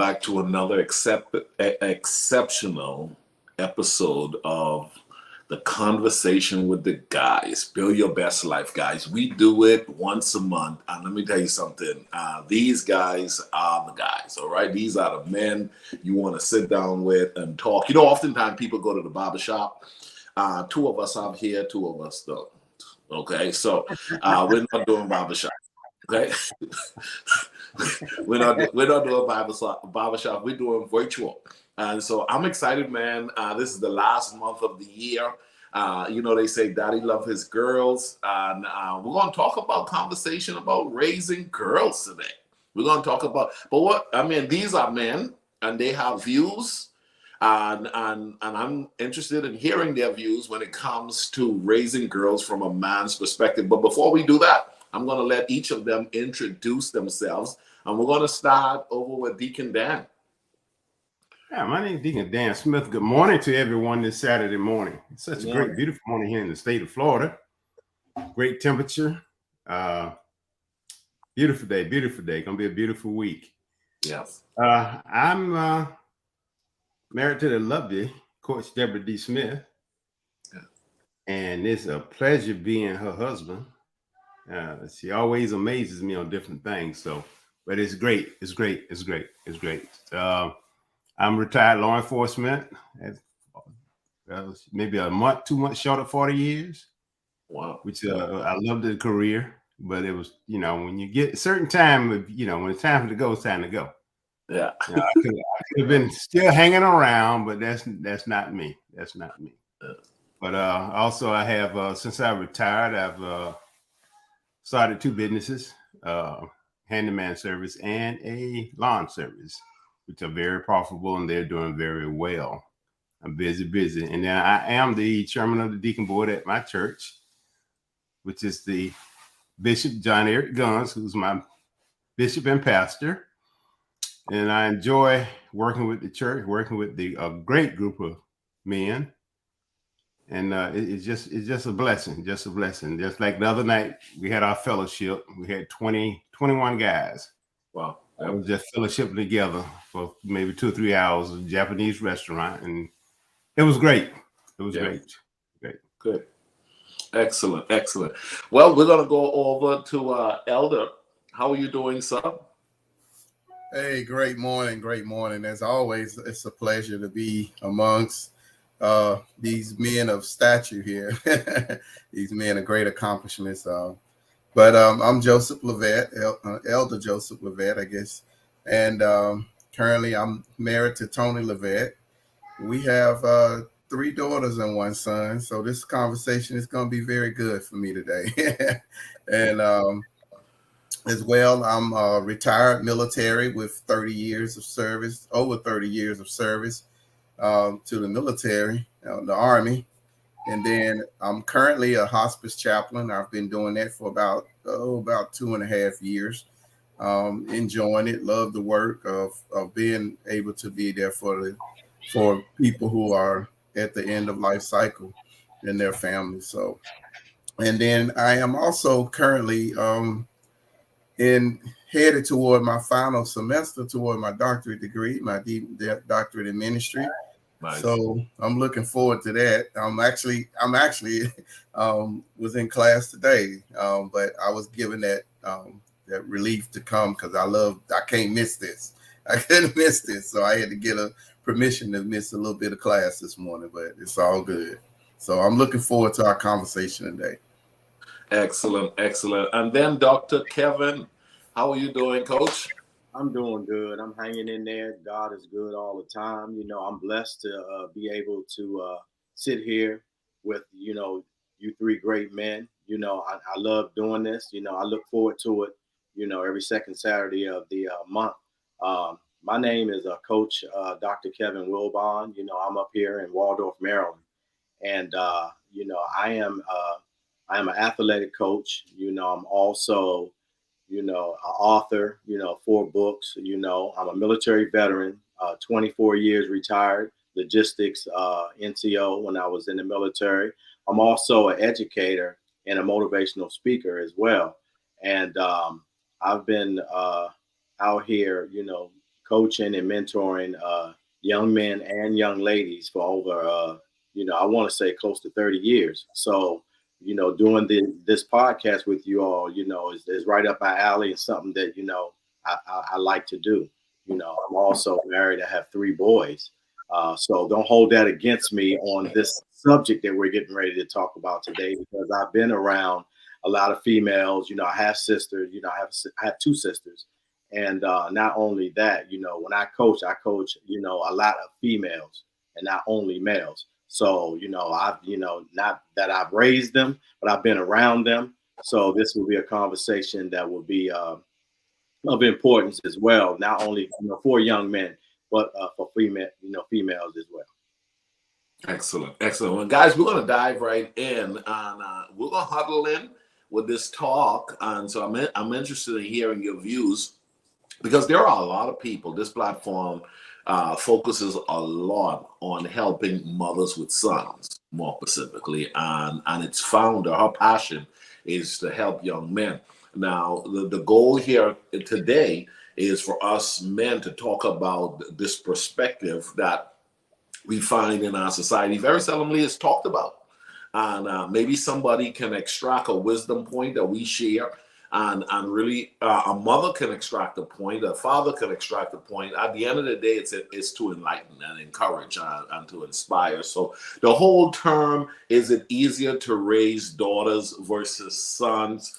back to another exceptional episode of the Conversation with the Guys. Build Your Best Life, guys. We do it once a month. And let me tell you something. These guys are the guys, all right? These are the men you want to sit down with and talk. You know, oftentimes people go to the barbershop. Two of us are here, two of us don't. Okay, so we're not doing barbershop. Okay, we're not doing barbershop. We're doing virtual, and so I'm excited, man. This is the last month of the year. You know, they say daddy love his girls, and we're going to talk about conversation about raising girls today. We're going to talk about, but what I mean, these are men, and they have views. And I'm interested in hearing their views when it comes to raising girls from a man's perspective. But before we do that, I'm going to let each of them introduce themselves. And we're going to start over with Deacon Dan. Yeah, my name is Deacon Dan Smith. Good morning to everyone this Saturday morning. It's such a great, beautiful morning here in the state of Florida. Great temperature. Beautiful day. Gonna be a beautiful week. Yes. I'm married to the lovely Coach Deborah D. Smith. Yeah. And it's a pleasure being her husband. She always amazes me on different things. So, but it's great. It's great. I'm retired law enforcement. Maybe a month, 2 months short of 40 years. Wow. Which I loved the career, but it was, you know, when you get a certain time of, you know, when it's time to go, it's time to go. Yeah. You know, I could have been still hanging around, but that's not me. That's not me. Yeah. But also I have, since I retired, I've started two businesses, handyman service and a lawn service, which are very profitable and they're doing very well. I'm busy. And then I am the chairman of the deacon board at my church, which is the Bishop John Eric Guns, who's my bishop and pastor. And I enjoy working with the church, working with a great group of men. And it's just a blessing, Just like the other night, we had our fellowship. We had 21 guys. Wow. I was just fellowshipping together for maybe 2 or 3 hours at a Japanese restaurant. And it was great. Great. Good. Excellent. Well, we're going to go over to Elder. How are you doing, sir? Hey, great morning. As always, it's a pleasure to be amongst these men of stature here, these men of great accomplishments. But I'm Joseph Levette, Elder Joseph Levette, I guess. And currently I'm married to Tony Levette. We have 3 daughters and 1 son. So this conversation is going to be very good for me today. And as well, I'm retired military with 30 years of service, over 30 years of service to the military, the Army. And then I'm currently a hospice chaplain. I've been doing that for about 2.5 years. Enjoying it, love the work of being able to be there for people who are at the end of life cycle and their families. So, and then I am also currently headed toward my final semester toward my doctorate degree, my doctorate in ministry. Nice. So I'm looking forward to that. I'm actually was in class today, but I was given that relief to come because I can't miss this. I couldn't miss this, so I had to get a permission to miss a little bit of class this morning, but it's all good. So I'm looking forward to our conversation today. Excellent. And then Dr. Kevin, how are you doing, Coach? I'm doing good. I'm hanging in there. God is good all the time. You know, I'm blessed to be able to sit here with, you know, you 3 great men. You know, I love doing this. You know, I look forward to it, you know, every second Saturday of the month. My name is Coach Dr. Kevin Wilbon. You know, I'm up here in Waldorf, Maryland. And, you know, I am an athletic coach. You know, I'm also, you know, an author, you know, 4 books. You know, I'm a military veteran, 24 years retired, logistics NCO when I was in the military. I'm also an educator and a motivational speaker as well. And I've been out here, you know, coaching and mentoring young men and young ladies for over, I want to say close to 30 years. So, doing this podcast with you all, is right up my alley and something that, I like to do. I'm also married. I have 3 boys. So don't hold that against me on this subject that we're getting ready to talk about today, because I've been around a lot of females. I have sisters. I have 2 sisters. And not only that, when I coach, a lot of females and not only males. So, I've, not that I've raised them, but I've been around them. So this will be a conversation that will be of importance as well, not only for young men, but for females as well. Excellent. Well, guys, we're going to dive right in, and we're going to huddle in with this talk. And so I'm interested in hearing your views, because there are a lot of people. This platform focuses a lot on helping mothers with sons, more specifically, and its founder, her passion is to help young men. Now, the goal here today is for us men to talk about this perspective that we find in our society very seldomly is talked about. And maybe somebody can extract a wisdom point that we share, and really a mother can extract a point, a father can extract a point. At the end of the day, it's to enlighten and encourage and to inspire. So the whole term, is it easier to raise daughters versus sons?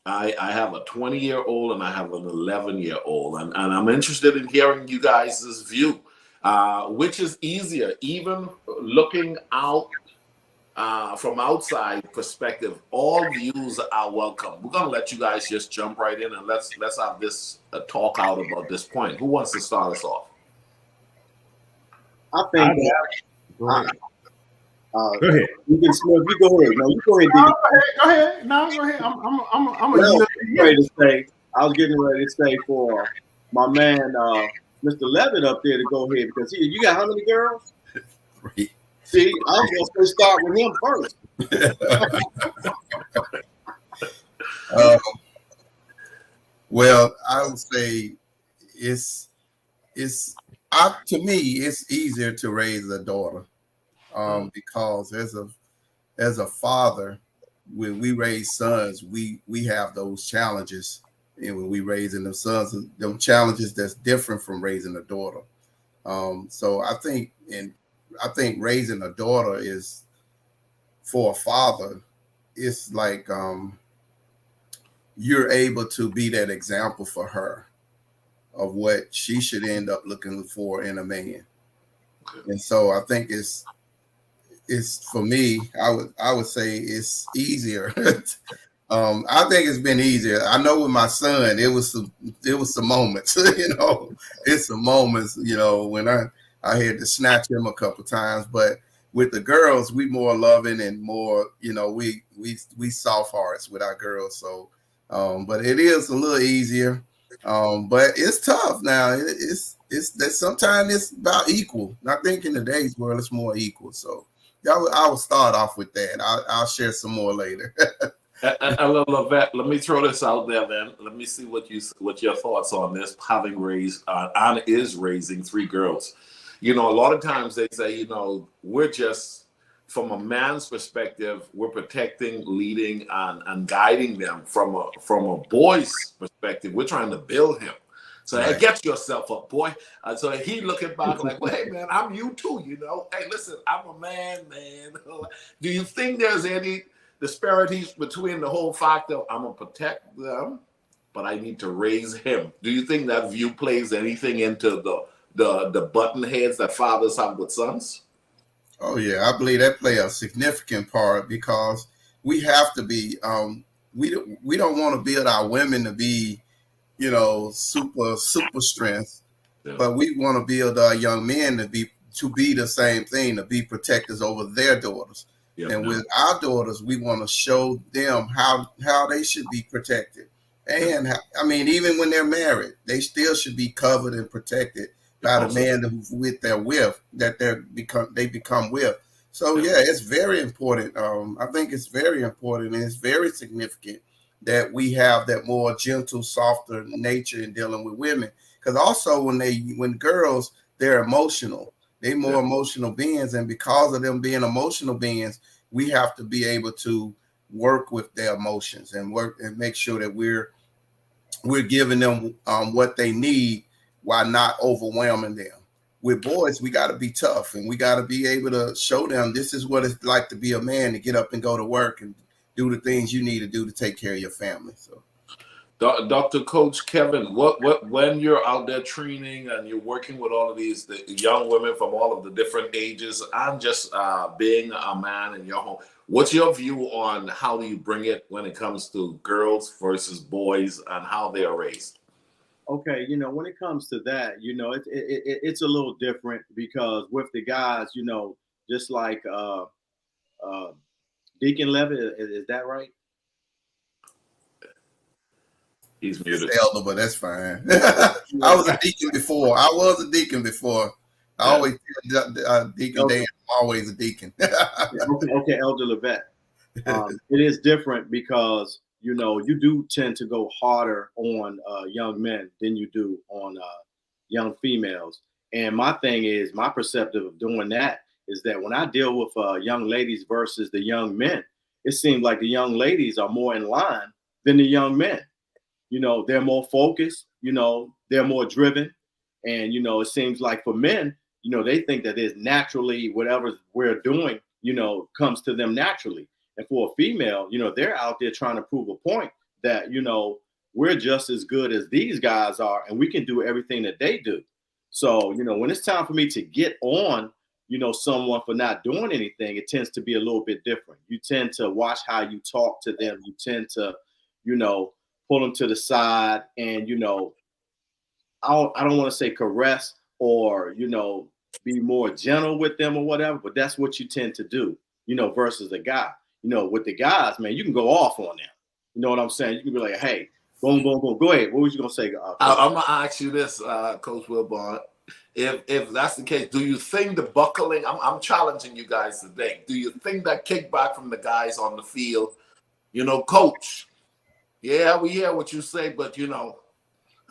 I have a 20-year-old and I have an 11-year-old, and I'm interested in hearing you guys' view. Which is easier, even looking out from outside perspective? All views are welcome. We're gonna let you guys just jump right in, and let's have this talk out about this point. Who wants to start us off? I think. Go ahead. You can Smith. You go ahead. No, you go ahead. Go ahead. No, go ahead. I'm I was getting ready to say for my man, Mr. Levitt up there, to go ahead, because you got how many girls? 3. See, I was going to start with him first. Well, I would say to me, it's easier to raise a daughter, because as a father, when we raise sons, we have those challenges, and when we raising them sons, them challenges that's different from raising a daughter. So I think raising a daughter is, for a father, it's like you're able to be that example for her of what she should end up looking for in a man. And so I think it's for me, I would say it's easier. I think it's been easier. I know with my son, it was some moments, it's some moments, when I had to snatch him a couple times. But with the girls, we more loving and more, we soft hearts with our girls. So, but it is a little easier. But it's tough now. It's that sometimes it's about equal. I think in today's world, it's more equal. So I will start off with that. I'll share some more later. Levette, let me throw this out there then. Let me see what your thoughts on this, having raised Anna is raising 3 girls. A lot of times they say, we're just, from a man's perspective, we're protecting, leading, and guiding them. From a boy's perspective, we're trying to build him. So Right. Hey, get yourself up, boy. So he looking back like, well, hey man, I'm you too, Hey, listen, I'm a man. Do you think there's any disparities between the whole fact of I'm gonna protect them, but I need to raise him? Do you think that view plays anything into the button heads that fathers have with sons? Oh yeah, I believe that play a significant part, because we have to be. We don't want to build our women to be, super strength, Yeah. but we want to build our young men to be the same thing, to be protectors over their daughters. Yeah. And with our daughters, we want to show them how they should be protected. And even when they're married, they still should be covered and protected by the man that they become with. So yeah, it's very important. I think it's very important, and it's very significant that we have that more gentle, softer nature in dealing with women. because also when girls, they're emotional. They're more emotional beings, and because of them being emotional beings, we have to be able to work with their emotions and work and make sure that we're giving them what they need while not overwhelming them. With boys, we got to be tough, and we got to be able to show them this is what it's like to be a man, to get up and go to work and do the things you need to do to take care of your family. So, Dr. Coach Kevin, when you're out there training and you're working with all of these young women from all of the different ages and just being a man in your home, what's your view on how do you bring it when it comes to girls versus boys and how they are raised? Okay, when it comes to that, it's a little different because with the guys, just like Deacon Levitt, is that right? He's muted. Elder, but that's fine. I was a deacon before. I always tell Deacon Dan, I'm always a deacon. Okay, Elder Levitt. It is different because you do tend to go harder on young men than you do on young females. And my thing is, my perceptive of doing that is that when I deal with young ladies versus the young men, it seems like the young ladies are more in line than the young men. They're more focused, they're more driven. And, it seems like for men, they think that it's naturally whatever we're doing, comes to them naturally. And for a female, they're out there trying to prove a point that, we're just as good as these guys are and we can do everything that they do. So, when it's time for me to get on, someone for not doing anything, it tends to be a little bit different. You tend to watch how you talk to them. You tend to, pull them to the side and, I don't want to say caress or, be more gentle with them or whatever, but that's what you tend to do, versus a guy. With the guys, man, you can go off on them. You know what I'm saying? You can be like, hey, boom, boom, boom. Go ahead. What was you going to say? I'm going to ask you this, Coach Wilborn. If that's the case, do you think the buckling, I'm challenging you guys today, do you think that kickback from the guys on the field, Coach, yeah, we hear what you say, but,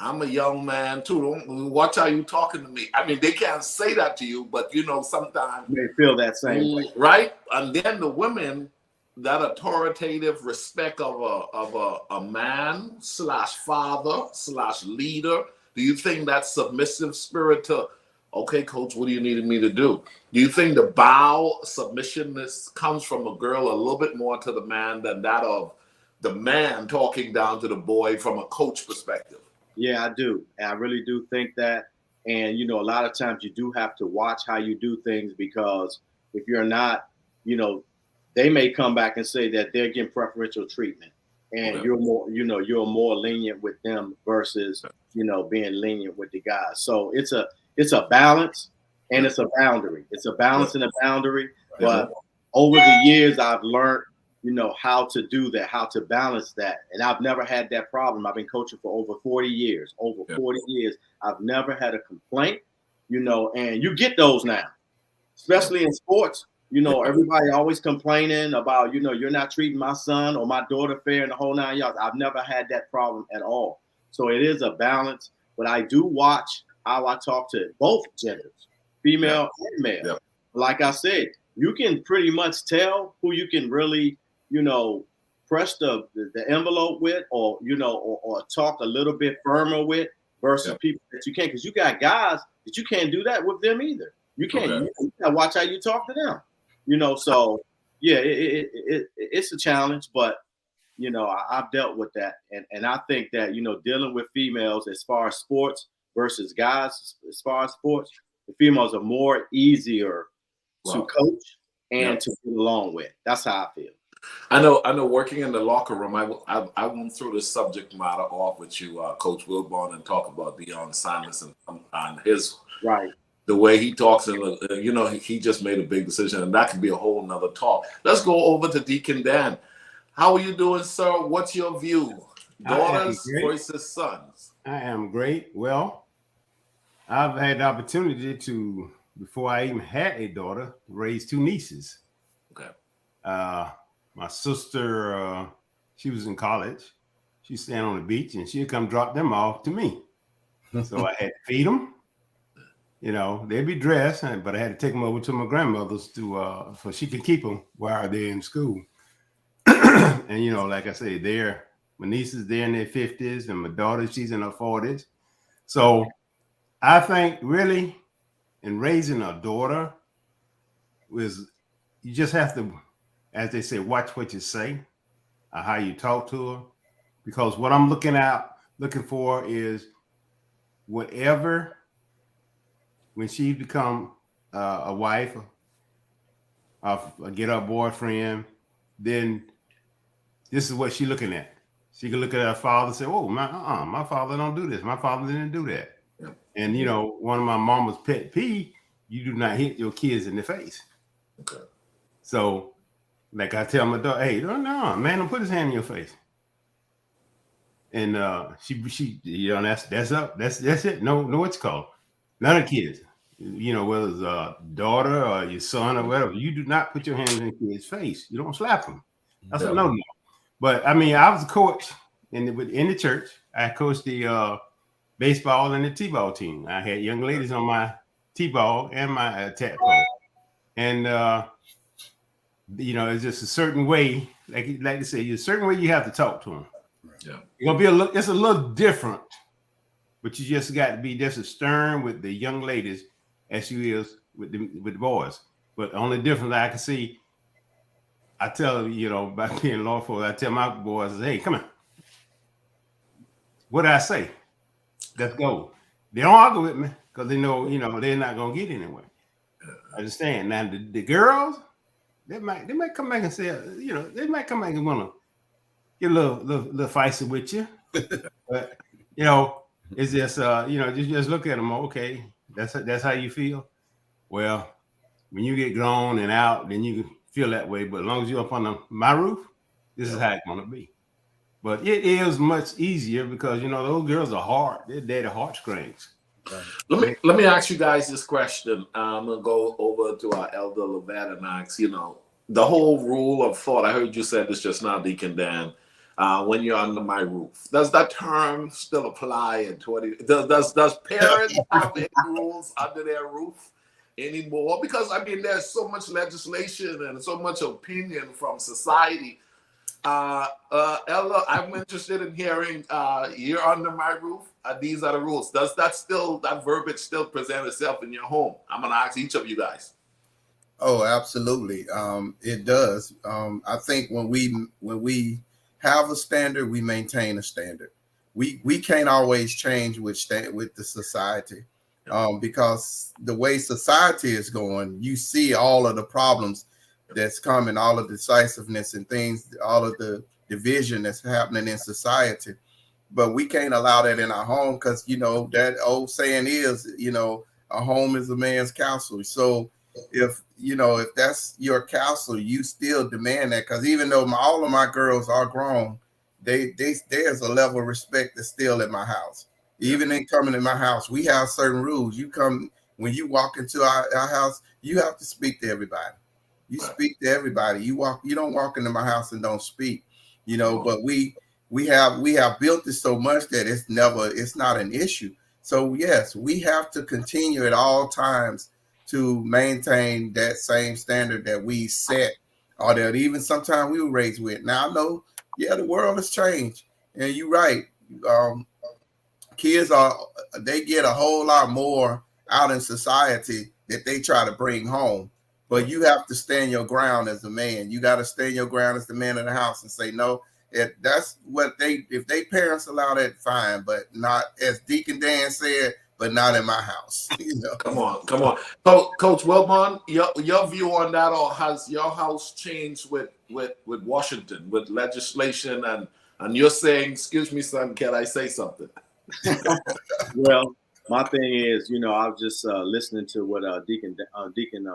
I'm a young man too. Don't watch how you talking to me. I mean, they can't say that to you, but sometimes they feel that same way, right? And then the women, that authoritative respect of a man / father / leader. Do you think that submissive spirit to, okay, Coach, what do you need me to do? Do you think the bow submissionness comes from a girl a little bit more to the man than that of the man talking down to the boy from a coach perspective? Yeah, I do. I really do think that. And, a lot of times you do have to watch how you do things because if you're not, they may come back and say that they're getting preferential treatment and you're more lenient with them versus, being lenient with the guys. So it's a balance and it's a boundary. It's a balance and a boundary. But over the years, I've learned, how to do that, how to balance that. And I've never had that problem. I've been coaching for over 40 years. I've never had a complaint, and you get those now, especially in sports. Everybody always complaining about, you're not treating my son or my daughter fair in the whole 9 yards. I've never had that problem at all. So it is a balance, but I do watch how I talk to both genders, female and male. Yeah. Like I said, you can pretty much tell who you can really, press the envelope with or, or talk a little bit firmer with versus people that you can't, because you got guys that you can't do that with them either. You can't, you gotta watch how you talk to them, so yeah, it's a challenge, but I've dealt with that. And I think that, dealing with females as far as sports versus guys, as far as sports, the females are more easier to coach and to get along with. That's how I feel. I know working in the locker room, I went through this subject matter off with you, Coach Wilborn, and talk about Deion Sanders and his the way he talks, and he just made a big decision, and that could be a whole nother talk. Let's go over to Deacon Dan. How are you doing, sir? What's your view? Daughters versus sons. I am great. Well, I've had the opportunity to, before I even had a daughter, raise two nieces. Okay. My sister, she was in college. She'd stand on the beach and she'd come drop them off to me. So I had to feed them. You know, they'd be dressed, but I had to take them over to my grandmother's to so she could keep them while they're in school. And you know, like I say, my niece is there in their 50s, and my daughter, she's in her 40s. So I think really in raising a daughter was you just have to, as they say, watch what you say or how you talk to her. Because what I'm looking for is whatever when she become a wife or get her boyfriend, then this is what she's looking at. She can look at her father and say, "Oh, my father don't do this. My father didn't do that." Yeah. And you know, one of my mama's pet peeve: you do not hit your kids in the face. Okay. So, like I tell my daughter, "Hey, no, man, don't put his hand in your face." And she, you know, that's up. That's it. No, what's it called? None of the kids. You know, whether it's a daughter or your son or whatever, you do not put your hands in the kid's face. You don't slap them. That's a no. But I mean, I was a coach in the church. I coached the baseball and the t-ball team. I had young ladies on my t-ball and my tap pole, and you know, it's just a certain way. Like they say, a certain way you have to talk to them. Yeah, You're gonna be it's a little different, but you just got to be just as stern with the young ladies as you is with the boys. But the only difference I can see, I tell you know, by being lawful, I tell my boys, "Hey, come on. What did I say? Let's go." They don't argue with me because they know, you know, they're not gonna get anywhere. Understand? Now the girls, they might come back and say, you know, they might come back and wanna get a little feisty with you, but you know, it's just you know, just look at them. Okay, that's how you feel. Well, when you get grown and out, then you feel that way. But as long as you're up on my roof, this is how it's gonna be. But it is much easier because you know those girls are hard. They're daddy heartstrings. Let me ask you guys this question. I'm gonna go over to our elder Levette and ask, you know, the whole rule of thought. I heard you said this just now, Deacon Dan. When you're under my roof, does that term still apply in 20? Does parents have any rules under their roof anymore? Because I mean, there's so much legislation and so much opinion from society. Ella, I'm interested in hearing you're under my roof. These are the rules. Does that verbiage still present itself in your home? I'm gonna ask each of you guys. Oh, absolutely. It does. I think when we have a standard, we maintain a standard. We can't always change with the society, because the way society is going, you see all of the problems that's coming, all of the decisiveness and things, all of the division that's happening in society. But we can't allow that in our home because, you know, that old saying is, you know, a home is a man's castle. So if, you know, if that's your castle, you still demand that, because even though all of my girls are grown, there's a level of respect that's still at my house. Even in coming in my house, we have certain rules. When you walk into our house, you have to speak to everybody. You speak to everybody. You don't walk into my house and don't speak, you know, but we have built it so much that it's not an issue. So yes, we have to continue at all times to maintain that same standard that we set, or that even sometimes we were raised with. Now I know, yeah, the world has changed, and you're right. Kids they get a whole lot more out in society that they try to bring home. But you have to stand your ground as a man. You got to stand your ground as the man in the house and say, no, that's what if they parents allow that, fine, but not, as Deacon Dan said, but not in my house. You know? Come on. Coach Wilbon, your view on that, or has your house changed with Washington, with legislation, and you're saying, excuse me, son, can I say something? Well, my thing is, you know, I was just listening to what Deacon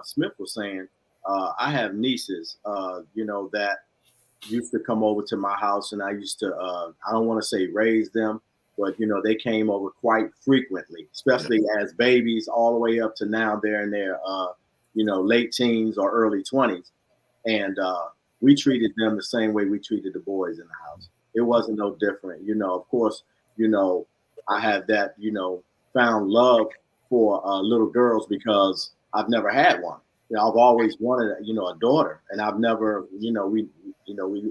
Smith was saying. I have nieces, you know, that used to come over to my house, and I used to, I don't want to say raise them, but, you know, they came over quite frequently, especially as babies, all the way up to now they're in their, you know, late teens or early 20s. And we treated them the same way we treated the boys in the house. It wasn't no different. You know, of course, you know, I have that, found love for little girls because I've never had one. I've always wanted, a daughter, and I've never, we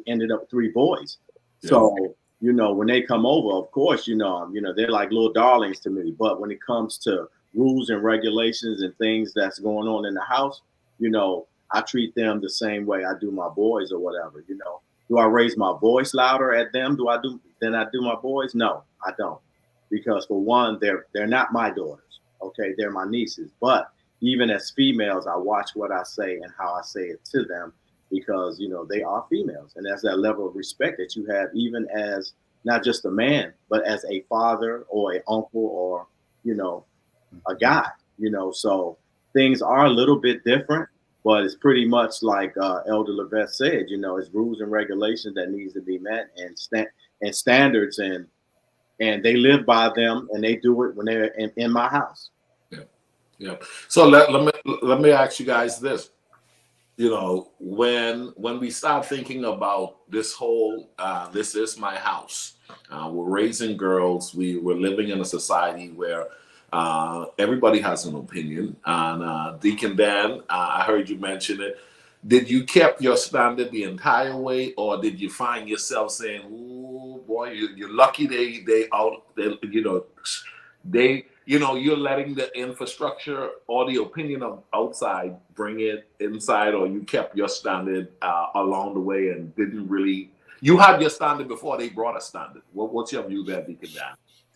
ended up 3 boys. So, when they come over, of course, they're like little darlings to me. But when it comes to rules and regulations and things that's going on in the house, I treat them the same way I do my boys or whatever. Do I raise my voice louder at them? Than I do my boys? No, I don't, because for one, they're not my daughters. Okay, they're my nieces. But even as females, I watch what I say and how I say it to them, because they are females, and that's that level of respect that you have, even as not just a man, but as a father or an uncle or a guy. So things are a little bit different, but it's pretty much like Elder Levesque said. It's rules and regulations that needs to be met, and standards, and they live by them, and they do it when they're in my house. Yeah. So let me ask you guys this. When we start thinking about this whole this is my house, we're raising girls, we're living in a society where everybody has an opinion. And Deacon Dan, I heard you mention it. Did you keep your standard the entire way, or did you find yourself saying, "Ooh, boy, you're lucky you're letting the infrastructure or the opinion of outside bring it inside," or you kept your standard along the way and didn't really? You had your standard before they brought a standard. What's your view there, Deacon Dan?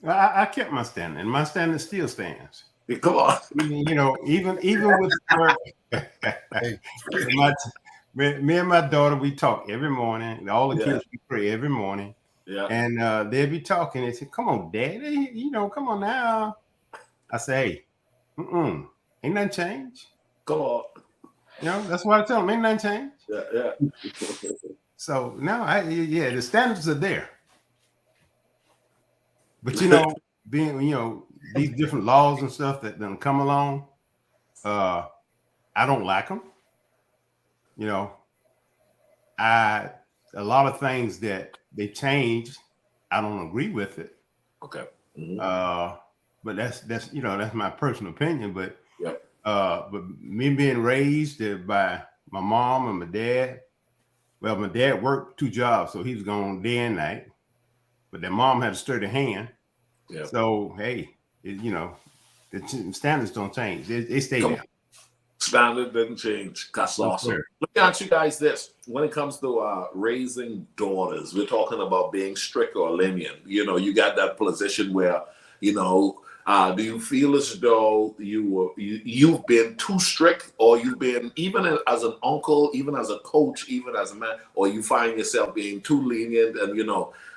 I kept my standard, and my standard still stands. Come on. Even with me and my daughter, we talk every morning. All the kids, we pray every morning. Yeah. And they'll be talking. They say, "Come on, Daddy, come on now." I say, "Hey, ain't nothing changed." Come on. That's why I tell them, ain't nothing changed. Yeah. So now, the standards are there. But being these different laws and stuff that then come along, I don't like them. A lot of things that they change, I don't agree with it. Okay. But that's my personal opinion. But yep. But me being raised by my mom and my dad. Well, my dad worked 2 jobs, so he was gone day and night. But their mom had a sturdy hand. Yep. So hey, the standards don't change; they stay there. Standard didn't change. That's awesome. Sure. Let me ask you guys this: when it comes to raising daughters, we're talking about being strict or lenient. You got that position where do you feel as though you've been too strict, or you've been, even as an uncle, even as a coach, even as a man, or you find yourself being too lenient and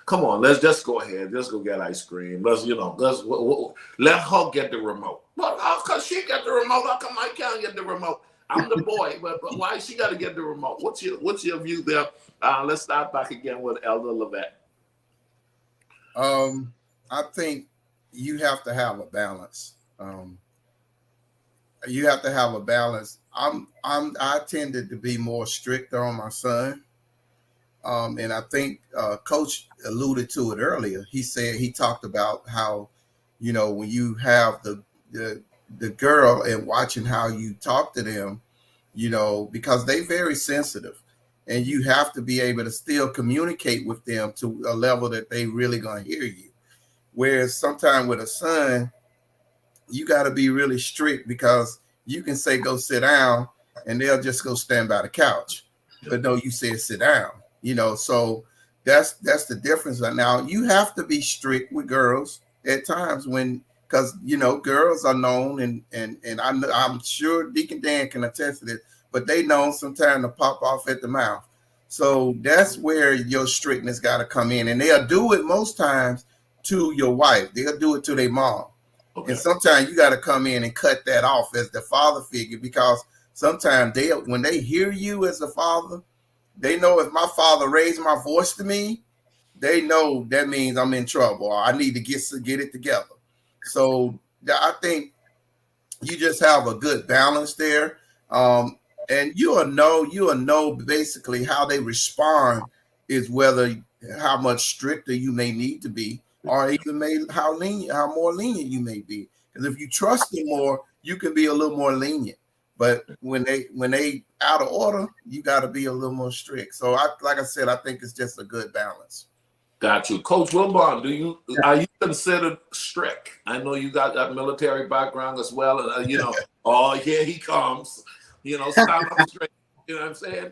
come on, let's just go ahead, just go get ice cream. Let's let her get the remote. But how come she get the remote? How come I can't get the remote? I'm the boy, but why she got to get the remote? What's your view there? Let's start back again with Elder Levesque. I think you have to have a balance. You have to have a balance. I tended to be more stricter on my son. And I think Coach alluded to it earlier. He talked about how, when you have the girl and watching how you talk to them, because they very sensitive, and you have to be able to still communicate with them to a level that they really gonna hear you. Whereas sometimes with a son, you got to be really strict, because you can say, "Go sit down," and they'll just go stand by the couch. But no, you said sit down. So that's the difference. Now you have to be strict with girls at times because girls are known, and I'm sure Deacon Dan can attest to this, but they know sometimes to pop off at the mouth. So that's where your strictness got to come in, and they'll do it most times to your wife. They'll do it to their mom. Okay. And sometimes you got to come in and cut that off as the father figure, because sometimes when they hear you as a father, they know if my father raised my voice to me, they know that means I'm in trouble, or I need to get it together. So I think you just have a good balance there. And you'll know basically how they respond is how much stricter you may need to be. or even how more lenient you may be. Because if you trust them more, you can be a little more lenient. But when they out of order, you got to be a little more strict. So like I said, I think it's just a good balance. Got you. Coach Wilbon, are you considered strict? I know you got that military background as well. And, oh, here he comes. Stand up straight. You know what I'm saying?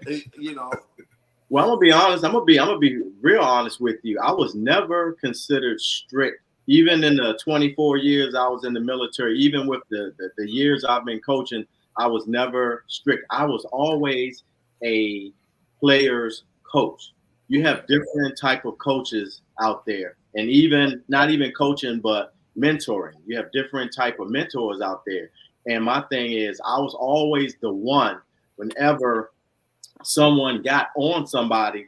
Well, I'm gonna be honest. I'm gonna be real honest with you. I was never considered strict, even in the 24 years I was in the military. Even with the years I've been coaching, I was never strict. I was always a player's coach. You have different type of coaches out there, and even not even coaching, but mentoring. You have different type of mentors out there. And my thing is, I was always the one whenever someone got on somebody,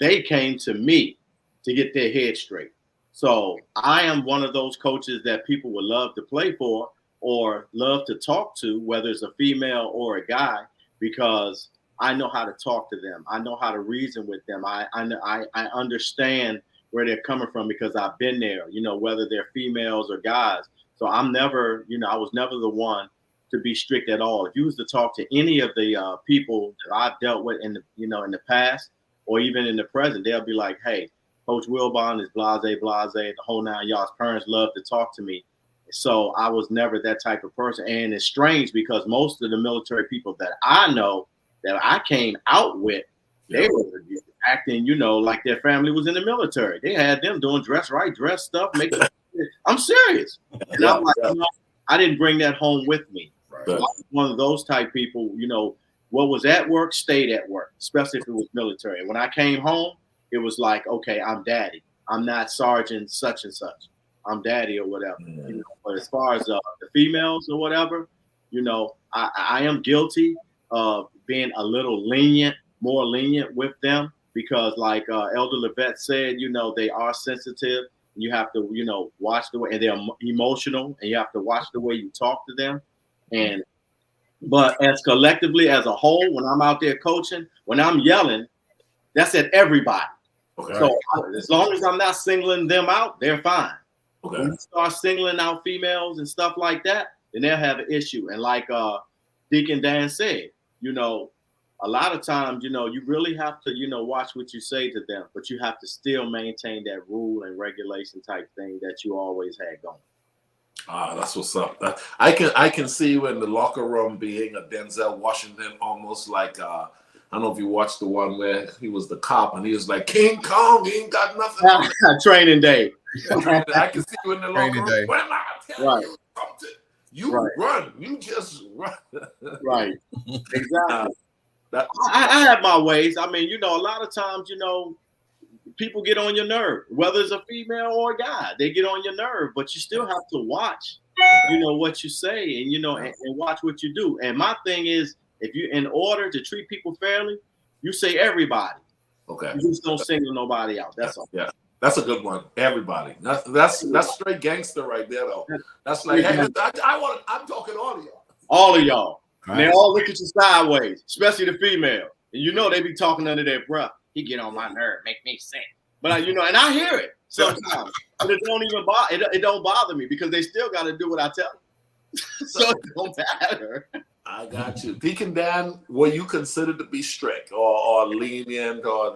they came to me to get their head straight. So I am one of those coaches that people would love to play for or love to talk to, whether it's a female or a guy, because I know how to talk to them. I know how to reason with them. I understand where they're coming from because I've been there, whether they're females or guys. So I'm never, I was never the one to be strict at all. If you was to talk to any of the people that I've dealt with in the past or even in the present, they'll be like, hey, Coach Wilbon is blase, the whole 9 yards. Parents love to talk to me. So I was never that type of person. And it's strange because most of the military people that I know that I came out with, they were acting, like their family was in the military. They had them doing dress right, dress stuff, I'm serious. And I'm like, I didn't bring that home with me. Right. So I was one of those type people, what was at work stayed at work, especially if it was military. And when I came home, it was like, okay, I'm daddy. I'm not sergeant such and such. I'm daddy or whatever. But as far as the females or whatever, I am guilty of being a little more lenient with them because like Elder Levette said, they are sensitive. You have to, watch the way, and they're emotional, and you have to watch the way you talk to them. But as collectively, as a whole, when I'm out there coaching, when I'm yelling, that's at everybody. Okay. So as long as I'm not singling them out, they're fine. Okay. When you start singling out females and stuff like that, then they'll have an issue. And like Deacon Dan said, a lot of times, you really have to, watch what you say to them, but you have to still maintain that rule and regulation type thing that you always had going. That's what's up. I can see you in the locker room being a Denzel Washington, almost like I don't know if you watched the one where he was the cop and he was like King Kong, he ain't got nothing. Training day. I can see you in the locker room. When I tell you something, you run. You just run. Right. Exactly. I have my ways. I mean, a lot of times, people get on your nerve, whether it's a female or a guy, they get on your nerve, but you still have to watch, what you say and, and watch what you do. And my thing is, if you, in order to treat people fairly, you say everybody. Okay. You just don't single nobody out. That's all. Yeah. That's a good one. Everybody. That's straight gangster right there, though. That's like, hey, I'm talking all of y'all. All of y'all. Right. They all look at you sideways, especially the female. And they be talking under their breath. He get on my nerve, make me sick. But and I hear it sometimes. But it don't even bother. It don't bother me because they still got to do what I tell them. So it don't matter. I got you. Deacon Dan, were you considered to be strict or lenient or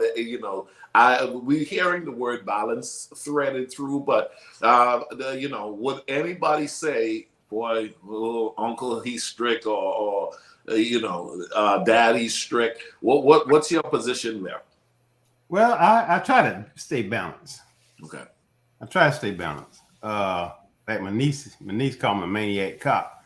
we hearing the word balance threaded through, but would anybody say, boy, uncle, he's strict or dad, he's strict? What's your position there? Well, I try to stay balanced. Okay. I try to stay balanced. Like my niece called me a maniac cop.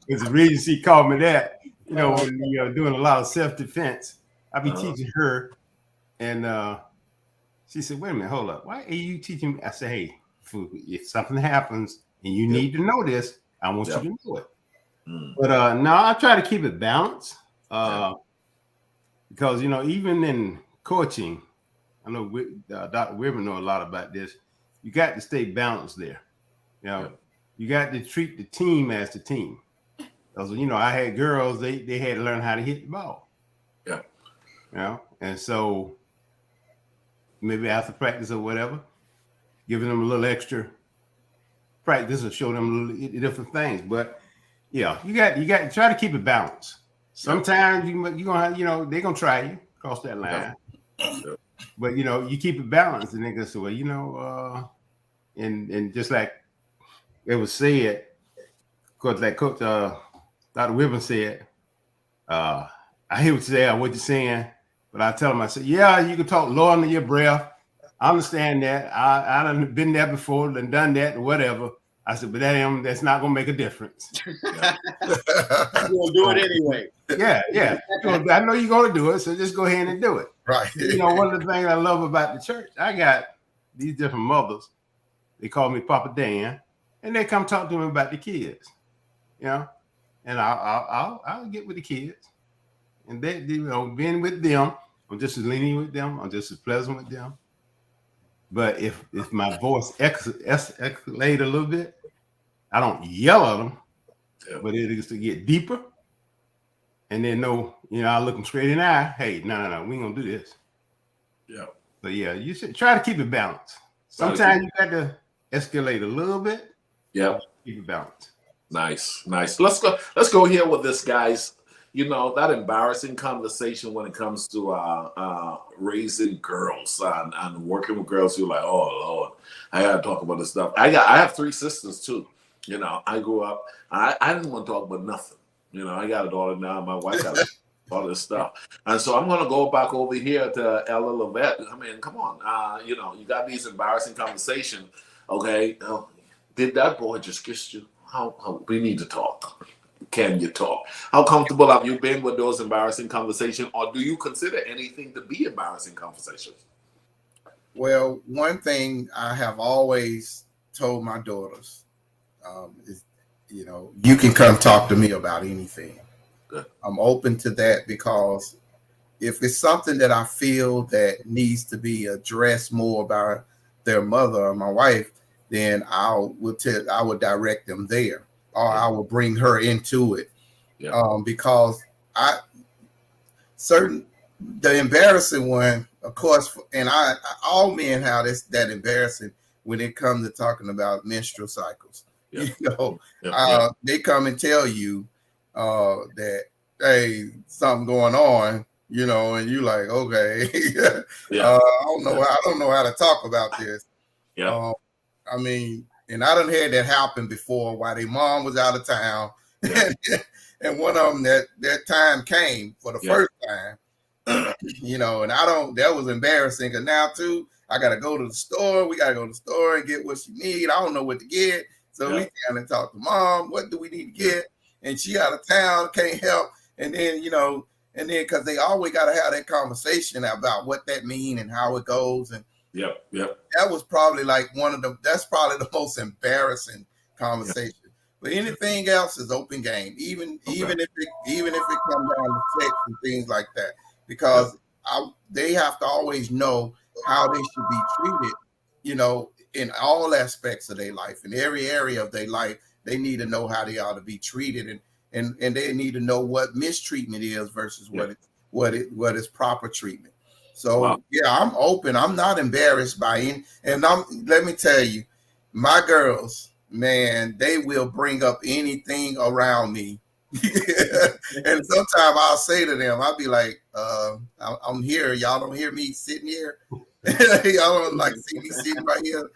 It's the reason she called me that. When you're doing a lot of self-defense, I be teaching her, and she said, "Wait a minute, hold up. Why are you teaching me?" I said, "Hey, if something happens and you need to know this, I want you to know it." But no, I try to keep it balanced. Because, even in coaching, I know Dr. Weber know a lot about this. You got to stay balanced there. You got to treat the team as the team. Because, I had girls, they had to learn how to hit the ball. Yeah. And so maybe after practice or whatever, giving them a little extra practice or show them a little different things. But yeah, you got to try to keep it balanced. Sometimes you gonna have, they're gonna try you cross that line, but you keep it balanced, and they go, so well, and just like it was said, because like Coach Dr. Whitman said, I hear what you're saying, but I tell them, I said, yeah, you can talk low under your breath. I understand that. I done been there before and done that or whatever. I said, but that's not gonna make a difference. You're gonna do it anyway. Yeah. I know you're gonna do it, so just go ahead and do it. Right. One of the things I love about the church, I got these different mothers. They call me Papa Dan, and they come talk to me about the kids. And I'll get with the kids, and they being with them, I'm just as lenient with them. I'm just as pleasant with them. But if my voice escalate a little bit, I don't yell at them, but it is to get deeper. And then I look them straight in the eye. Hey, no, we ain't gonna do this. Yeah. So yeah, you should try to keep it balanced. Sometimes you got to escalate a little bit. Yeah. Keep it balanced. Nice. Let's go here with this, guys. That embarrassing conversation when it comes to raising girls and working with girls. You're like, oh Lord, I gotta talk about this stuff. I have 3 sisters too. I grew up. I didn't want to talk about nothing. I got a daughter now. My wife got all this stuff, and so I'm gonna go back over here to Ella Levette. I mean, come on. You got these embarrassing conversations. Okay, did that boy just kiss you? How we need to talk. Can you talk? How comfortable have you been with those embarrassing conversations, or do you consider anything to be embarrassing conversations? Well, one thing I have always told my daughters is, you can come talk to me about anything. Good. I'm open to that, because if it's something that I feel that needs to be addressed more about their mother or my wife, then I would direct them there, or I will bring her into it. Yeah. Because the embarrassing one, of course, and all men have that embarrassing when it comes to talking about menstrual cycles. Yeah. They come and tell you that, hey, something going on, and you like, okay, Yeah. I don't know how to talk about this. Yeah. I mean, and I done had that happen before while their mom was out of town. Yeah. And one of them that time came for the first time, and that was embarrassing, because now too, I got to go to the store. We got to go to the store and get what she need. I don't know what to get. So we kind of talk to mom, what do we need to get? And she out of town, can't help. And then, because they always got to have that conversation about what that mean and how it goes. And that was probably like that's probably the most embarrassing conversation. But anything else is open game, even if it comes down to sex and things like that, because they have to always know how they should be treated, in all aspects of their life. In every area of their life, they need to know how they ought to be treated, and they need to know what mistreatment is versus what is proper treatment. So I'm open. I'm not embarrassed by any. And let me tell you, my girls, man, they will bring up anything around me. And sometimes I'll say to them, I'll be like, I'm here. Y'all don't hear me sitting here. Y'all don't see me sitting right here,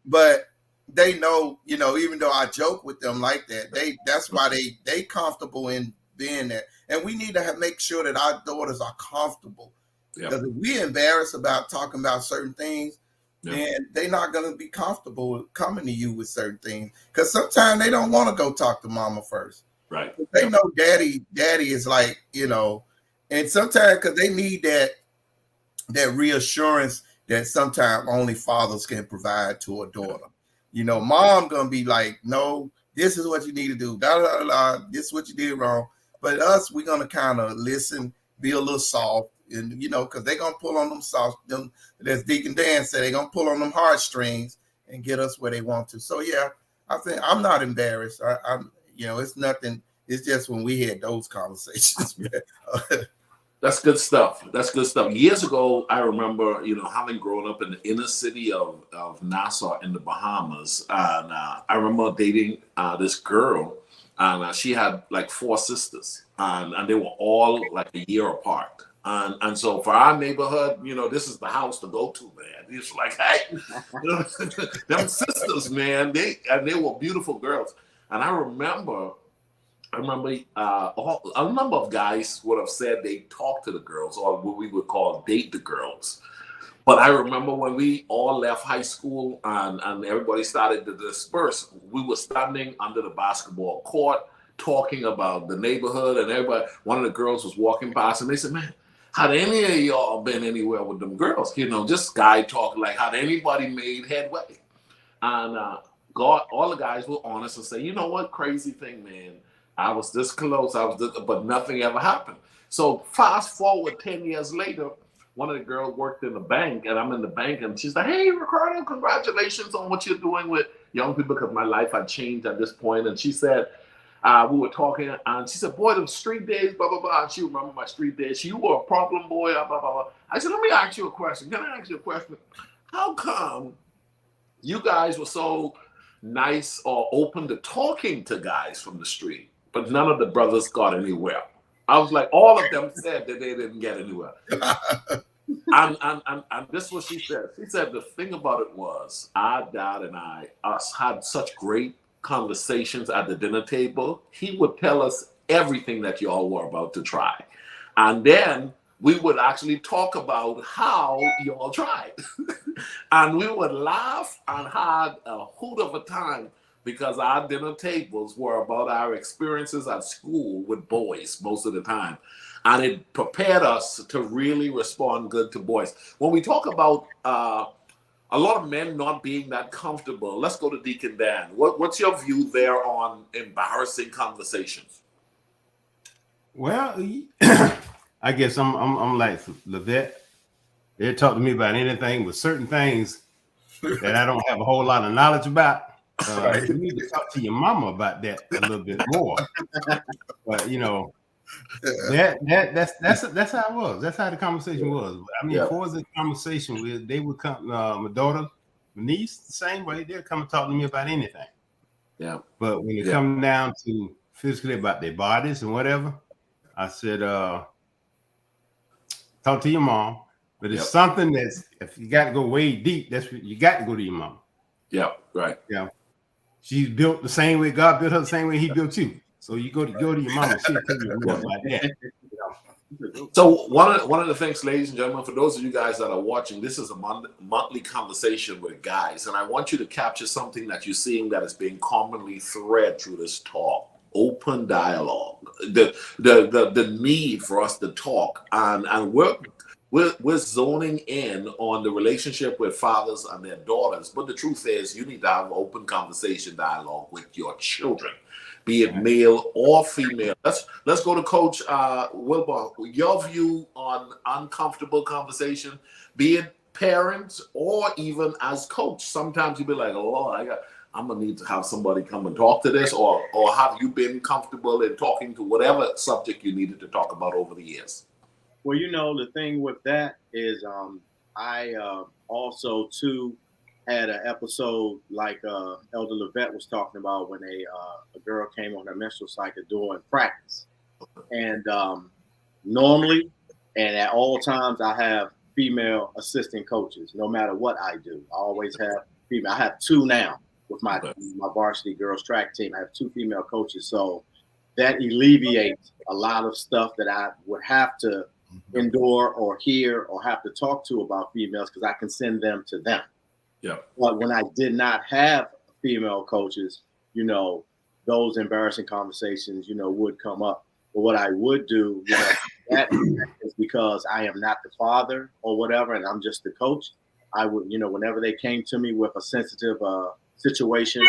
but they know, even though I joke with them like that, that's why they comfortable in being there. And we need to make sure that our daughters are comfortable. Because if we embarrassed about talking about certain things, then they're not going to be comfortable coming to you with certain things. Because sometimes they don't want to go talk to mama first. Right. They know daddy is like, and sometimes because they need that reassurance that sometimes only fathers can provide to a daughter. Mom going to be like, no, this is what you need to do. This is what you did wrong. But us, we're going to kind of listen, be a little soft. And because they're gonna pull on them soft, as Deacon Dan said, they're gonna pull on them heartstrings and get us where they want to. So I think I'm not embarrassed. I'm it's nothing. It's just when we had those conversations. That's good stuff. That's good stuff. Years ago, I remember, having grown up in the inner city of Nassau in the Bahamas, and I remember dating this girl, and she had like 4 sisters, and they were all like a year apart. And so for our neighborhood, this is the house to go to, man. It's like, hey, them sisters, man, they were beautiful girls. And I remember a number of guys would have said they talked to the girls, or what we would call date the girls. But I remember when we all left high school and everybody started to disperse, we were standing under the basketball court talking about the neighborhood, and everybody, one of the girls was walking past, and they said, man, had any of y'all been anywhere with them girls? Just guy talk, like, had anybody made headway? And all the guys were honest and say, you know what, crazy thing, man, I was this close, but nothing ever happened. So fast forward 10 years later, one of the girls worked in the bank, and I'm in the bank, and she's like, hey, Ricardo, congratulations on what you're doing with young people, because my life had changed at this point. And she said, we were talking, and she said, boy, the street days, blah, blah, blah. And she remembered my street days. You were a problem boy, blah, blah, blah. I said, let me ask you a question. Can I ask you a question? How come you guys were so nice or open to talking to guys from the street, but none of the brothers got anywhere? I was like, all of them said that they didn't get anywhere. and this is what she said. She said the thing about it was, our dad and us had such great conversations at the dinner table. He would tell us everything that y'all were about to try. And then we would actually talk about how y'all tried. And we would laugh and had a hoot of a time, because our dinner tables were about our experiences at school with boys most of the time. And it prepared us to really respond good to boys. When we talk about a lot of men not being that comfortable, let's go to Deacon Dan. What's your view there on embarrassing conversations? Well, I guess I'm like Levette. They'll talk to me about anything, with certain things that I don't have a whole lot of knowledge about. Right. You need to talk to your mama about that a little bit more. But that's how it was. That's how the conversation was. I mean, for the conversation, they would come. My daughter, my niece, the same way. They'll come and talk to me about anything. Yeah. But when it comes down to physically about their bodies and whatever, I said, talk to your mom. But it's something that's, if you got to go way deep, that's what you got to go to your mom. Yeah, right. Yeah. She's built the same way God built her, the same way He built you. So you go to your mama, she'll tell you more about that. So one of the things, ladies and gentlemen, for those of you guys that are watching, this is a monthly conversation with guys, and I want you to capture something that you're seeing that is being commonly thread through this talk: open dialogue, the need for us to talk, and we're zoning in on the relationship with fathers and their daughters. But the truth is, you need to have open conversation dialogue with your children, be it male or female. Let's go to Coach Wilbur. Your view on uncomfortable conversation, be it parents or even as coach. Sometimes you be like, oh, I'm gonna need to have somebody come and talk to this, or have you been comfortable in talking to whatever subject you needed to talk about over the years? Well, the thing with that is I also, too, had an episode like Elder Levette was talking about, when a girl came on her menstrual cycle during practice. And normally and at all times, I have female assistant coaches, no matter what I do. I always have female. I have 2 now with my varsity girls track team. I have 2 female coaches. So that alleviates a lot of stuff that I would have to endure or hear or have to talk to about females, because I can send them to them. Yeah. But when I did not have female coaches, those embarrassing conversations, would come up. But what I would do, that is because I am not the father or whatever, and I'm just the coach. I would, whenever they came to me with a sensitive situation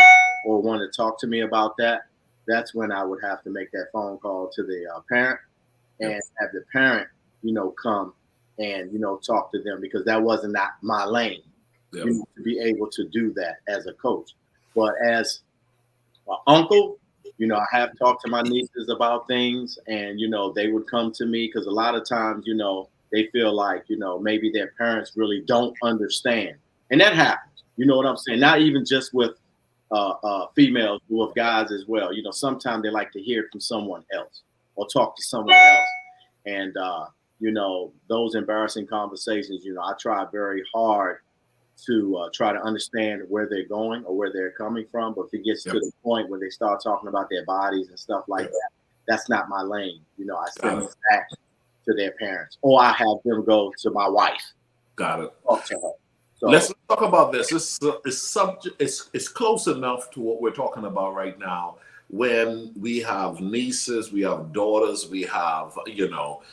or wanted to talk to me about that, that's when I would have to make that phone call to the parent and have the parent, come and, talk to them, because that wasn't not my lane. To be able to do that as a coach. But as an uncle, You know, I have talked to my nieces about things, and you know, they would come to me because a lot of times, you know, they feel like, you know, maybe their parents really don't understand, and that happens. You know what I'm saying? Not even just with females, but with guys as well. You know, sometimes they like to hear it from someone else or talk to someone else, and you know, those embarrassing conversations. You know, I try very hard to try to understand where they're going or where they're coming from. But if it gets to the point where they start talking about their bodies and stuff like that, that's not my lane. You know, I send them back to their parents, or I have them go to my wife. Got it. Talk to her. So, let's talk about this. It's close enough to what we're talking about right now. When we have nieces, we have daughters, we have, you know,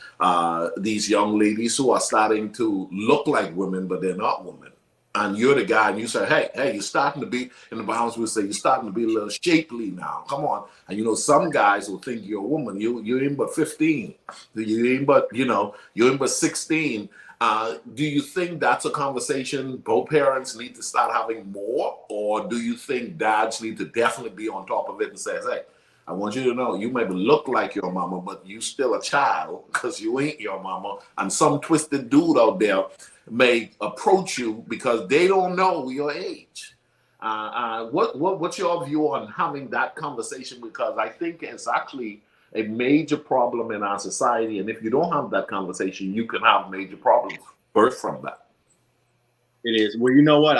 these young ladies who are starting to look like women, but they're not women. And you're the guy, and you say, hey, you're starting to be, in the Bahamas we say, you're starting to be a little shapely now. Come on. And you know, some guys will think you're a woman. You're in but 15. You're in but 16. Do you think that's a conversation both parents need to start having more? Or do you think dads need to definitely be on top of it and say, hey, I want you to know you maybe look like your mama, but you still a child because you ain't your mama. And some twisted dude out there may approach you because they don't know your age. What's your view on having that conversation? Because I think it's actually a major problem in our society, and if you don't have that conversation, you can have major problems birth from that. it is. Well, you know what?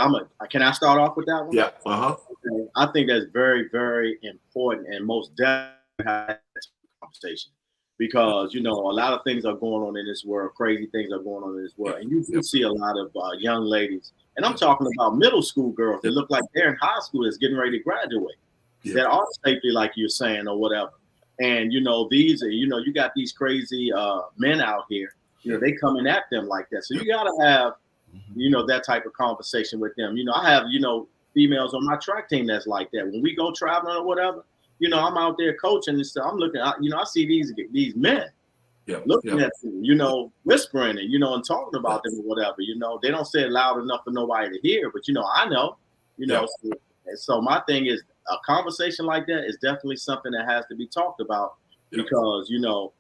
Can I start off with that one? Yeah. Okay. I think that's very, very important, and most definitely have that conversation, because you know a lot of things are going on in this world. Crazy things are going on in this world, and you do see a lot of young ladies, and I'm talking about middle school girls that look like they're in high school, that's getting ready to graduate, that are safely, like you're saying, or whatever. And you know, you got these crazy men out here. You know, they coming at them like that. So you gotta have, you know, that type of conversation with them. You know, I have, you know, females on my track team that's like that. When we go traveling or whatever, you know, I'm out there coaching and stuff. I'm looking, you know, I see these men looking at them, you know, whispering and, you know, and talking about them or whatever. You know, they don't say it loud enough for nobody to hear, but you know, I know, you know. So my thing is, a conversation like that is definitely something that has to be talked about, because, you know,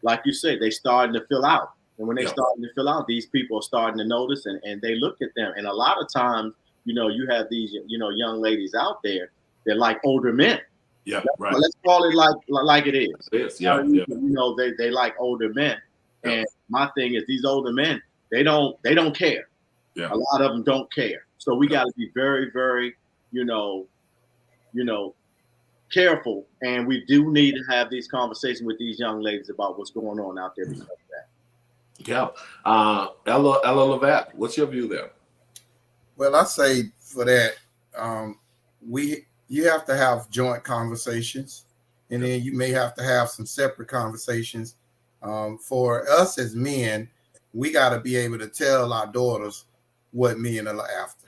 like you said, they starting to fill out. And when they starting to fill out, these people are starting to notice, and they look at them. And a lot of times, you know, you have these, you know, young ladies out there that like older men. Yeah, right. Let's call it like it is. It is, You know, they like older men. And my thing is, these older men, they don't care. A lot of them don't care. So we got to be very, very, you know, careful, and we do need to have these conversations with these young ladies about what's going on out there because of that. Yeah. Ella Levat, what's your view there? Well, I say for that, you have to have joint conversations, and then you may have to have some separate conversations. For us as men, we got to be able to tell our daughters what men are after,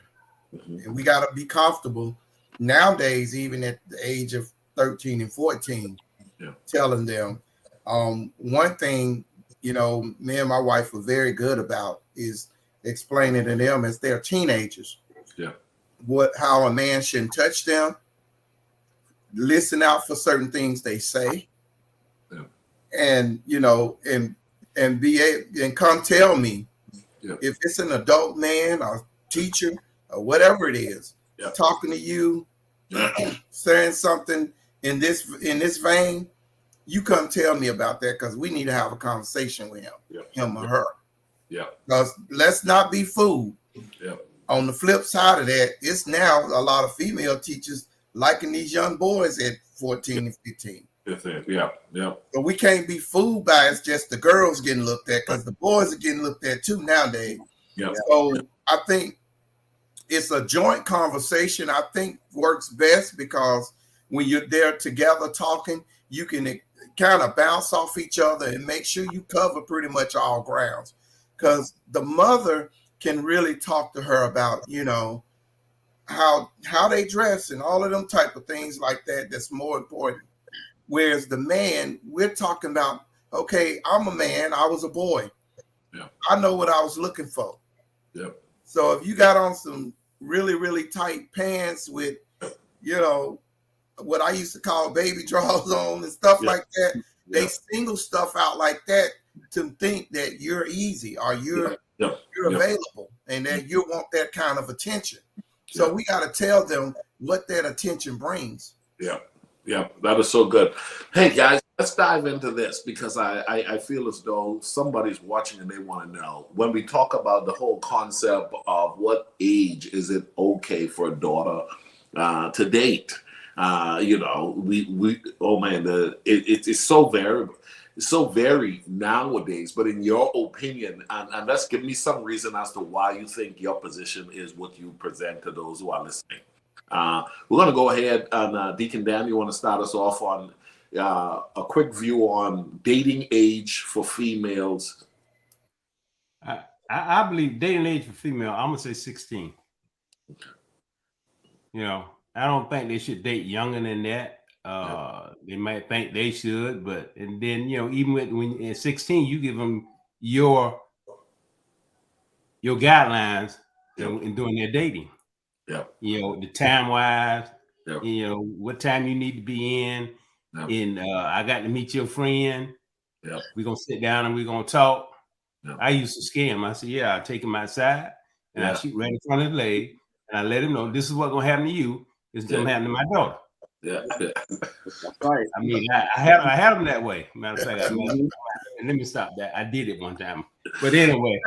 and we got to be comfortable nowadays, even at the age of 13 and 14, telling them. One thing, you know, me and my wife were very good about is explaining to them as they're teenagers, how a man shouldn't touch them, listen out for certain things they say, and you know, and come tell me if it's an adult man or teacher or whatever it is talking to you, saying something in this vein, you come tell me about that, because we need to have a conversation with him or her. Because let's not be fooled. On the flip side of that, it's now a lot of female teachers liking these young boys at 14 and 15. So we can't be fooled by it's just the girls getting looked at, because the boys are getting looked at too nowadays. So I think it's a joint conversation. I think works best, because when you're there together talking, you can kind of bounce off each other and make sure you cover pretty much all grounds, because the mother can really talk to her about, you know, how they dress and all of them type of things like that. That's more important. Whereas the man, we're talking about, okay, I'm a man, I was a boy. I know what I was looking for. So if you got on some really, really tight pants with, you know, what I used to call baby draws on and stuff like that. They single stuff out like that to think that you're easy or you're available and that you want that kind of attention. So we got to tell them what that attention brings. Yeah, that is so good. Hey guys, let's dive into this because I feel as though somebody's watching and they want to know. When we talk about the whole concept of what age is it okay for a daughter to date, you know, we oh man, it's so variable. It's so varied nowadays, but in your opinion, and let's give me some reason as to why you think your position is what you present to those who are listening. We're going to go ahead and Deacon Dan, you want to start us off on a quick view on dating age for females? I believe dating age for female, I'm going to say 16. You know, I don't think they should date younger than that. They might think they should, but and then you know, even when at 16, you give them your guidelines in doing their dating. You know, the time wise, you know, what time you need to be in. And I got to meet your friend. We're gonna sit down and we're gonna talk. I used to scare him. I said, I take him outside and I shoot right in front of the leg and I let him know this is what's gonna happen to you. It's gonna happen to my daughter. That's right. I mean, I had them that way. Matter of fact, let me stop that. I did it one time, but anyway.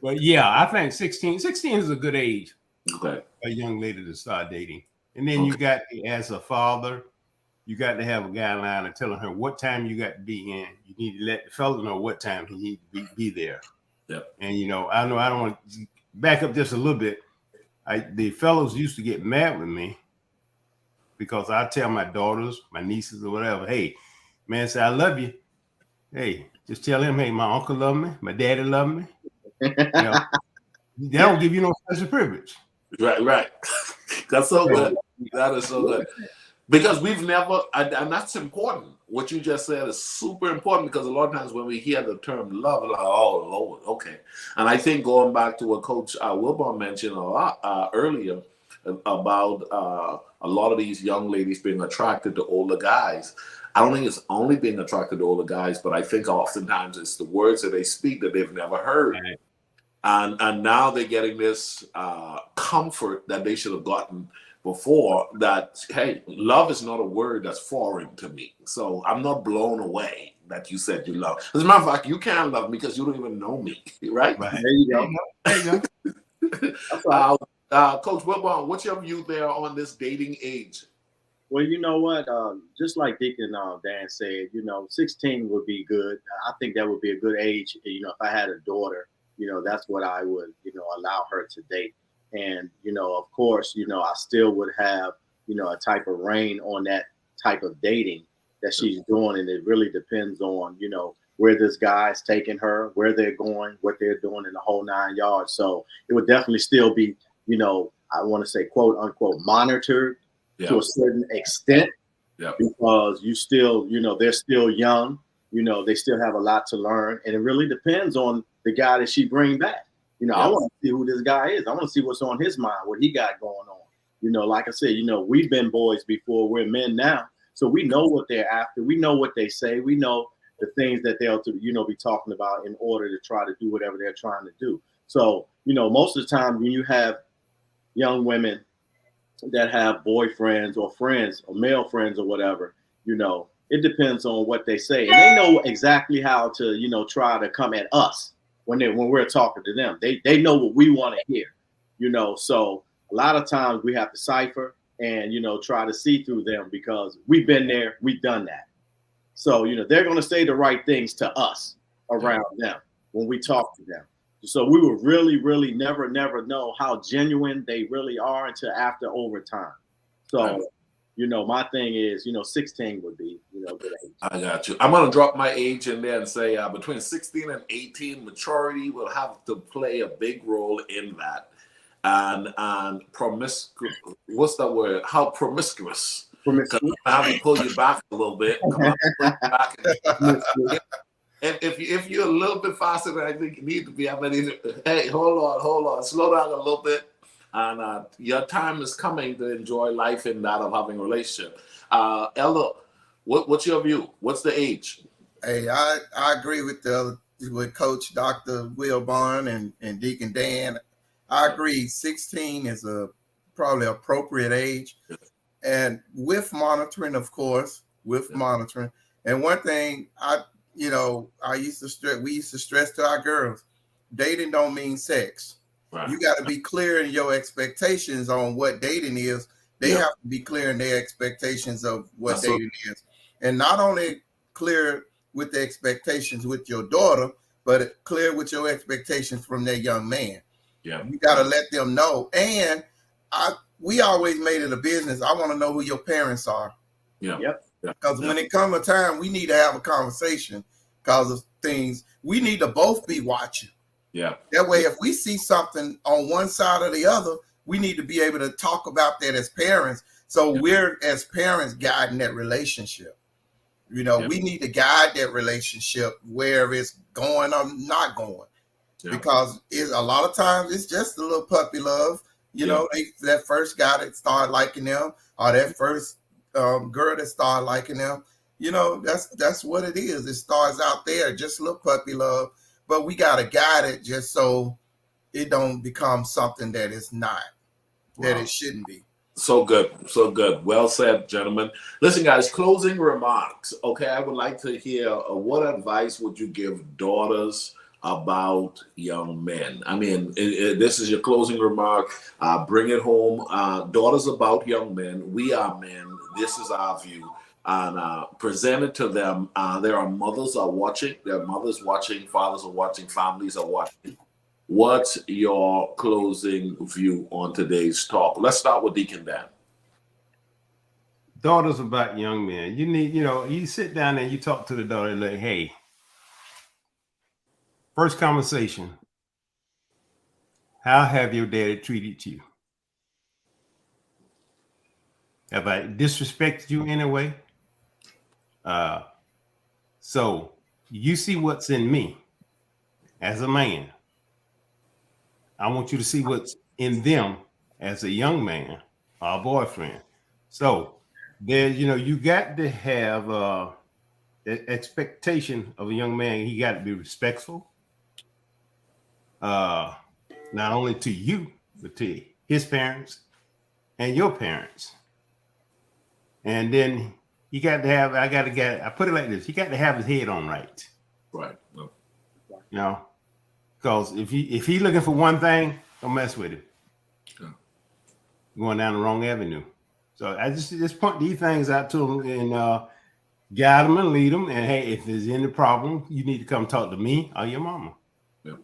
But yeah, I think 16 is a good age. Okay. A young lady to start dating, and then you got as a father, you got to have a guideline of telling her what time you got to be in. You need to let the fellow know what time he needs to be there. And you know I don't want to back up just a little bit. The fellows used to get mad with me because I tell my daughters, my nieces, or whatever, hey, man, say I love you. Hey, just tell him, hey, my uncle love me, my daddy love me. You know, they don't give you no special privilege. Right. That's so good. That is so good. Because we've never, and that's important. What you just said is super important because a lot of times when we hear the term love, we're like, oh, Lord, okay. And I think going back to what Coach Wilbon mentioned a lot earlier about a lot of these young ladies being attracted to older guys. I don't think it's only being attracted to older guys, but I think oftentimes it's the words that they speak that they've never heard. Right. And now they're getting this comfort that they should have gotten before that, hey, love is not a word that's foreign to me. So I'm not blown away that you said you love. As a matter of fact, you can't love me because you don't even know me, right? There you go. There you go. Coach Wilbon, what's your view there on this dating age? Well, you know what? Just like Deacon Dan said, you know, 16 would be good. I think that would be a good age. You know, if I had a daughter, you know, that's what I would, you know, allow her to date. And, you know, of course, you know, I still would have, you know, a type of reign on that type of dating that she's doing. And it really depends on, you know, where this guy's taking her, where they're going, what they're doing in the whole 9 yards. So it would definitely still be, you know, I want to say, quote unquote, monitored to a certain extent because you still, you know, they're still young, you know, they still have a lot to learn. And it really depends on the guy that she bring back. You know, I want to see who this guy is. I want to see what's on his mind, what he got going on. You know, like I said, you know, we've been boys before, we're men now. So we know what they're after. We know what they say. We know the things that they'll, you know, be talking about in order to try to do whatever they're trying to do. So, you know, most of the time when you have young women that have boyfriends or friends or male friends or whatever, you know, it depends on what they say. And they know exactly how to, you know, try to come at us when we're talking to them. They know what we want to hear, you know. So a lot of times we have to cipher and, you know, try to see through them because we've been there, we've done that. So, you know, they're going to say the right things to us around them when we talk to them. So we will really, really never know how genuine they really are until after overtime. So, you know, my thing is, you know, 16 would be, you know, good age. I got you. I'm going to drop my age in there and say between 16 and 18, maturity will have to play a big role in that. And promiscuous, what's that word? How promiscuous? I have to pull you back a little bit. And if you're a little bit faster than I think you need to be, hey, hold on, slow down a little bit. and your time is coming to enjoy life in that of having a relationship. Ella, what's your view? What's the age? Hey, I agree with Coach Dr. Will Barn and Deacon Dan. I agree. 16 is a probably appropriate age, and with monitoring, of course, with monitoring. And one thing we used to stress to our girls, dating don't mean sex. Right. You got to be clear in your expectations on what dating is. They have to be clear in their expectations of what dating is, and not only clear with the expectations with your daughter, but clear with your expectations from that young man. Yeah, you got to let them know. And we always made it a business. I want to know who your parents are. Yeah. Yep. Because when it comes a time, we need to have a conversation because of things. We need to both be watching. Yeah. That way, if we see something on one side or the other, we need to be able to talk about that as parents. So we're, as parents, guiding that relationship. We need to guide that relationship where it's going or not going. Yeah. Because a lot of times it's just a little puppy love. That first guy that started liking them, or that first girl that started liking them. That's what it is. It starts out there, just a little puppy love. But we got to guide it just so it don't become something that it's not, that it shouldn't be. So good. So good. Well said, gentlemen. Listen, guys, closing remarks. Okay, I would like to hear what advice would you give daughters about young men? I mean, this is your closing remark. Bring it home. Daughters about young men. We are men. This is our view. And present it to them. There are mothers are watching. There are mothers watching. Fathers are watching. Families are watching. What's your closing view on today's talk? Let's start with Deacon Dan. Daughters about young men. You need, you sit down and you talk to the daughter like, hey, first conversation, how have your daddy treated you? Have I disrespected you in any way? So you see what's in me as a man. I want you to see what's in them as a young man or a boyfriend. So there, you got to have the expectation of a young man. He got to be respectful, not only to you, but to his parents and your parents. And then he got to have, I put it like this, he got to have his head on right. Right. Because if he looking for one thing, don't mess with him. Yeah. Going down the wrong avenue. So I just point these things out to him and guide them and lead them. And hey, if there's any problem, you need to come talk to me or your mama. Yeah.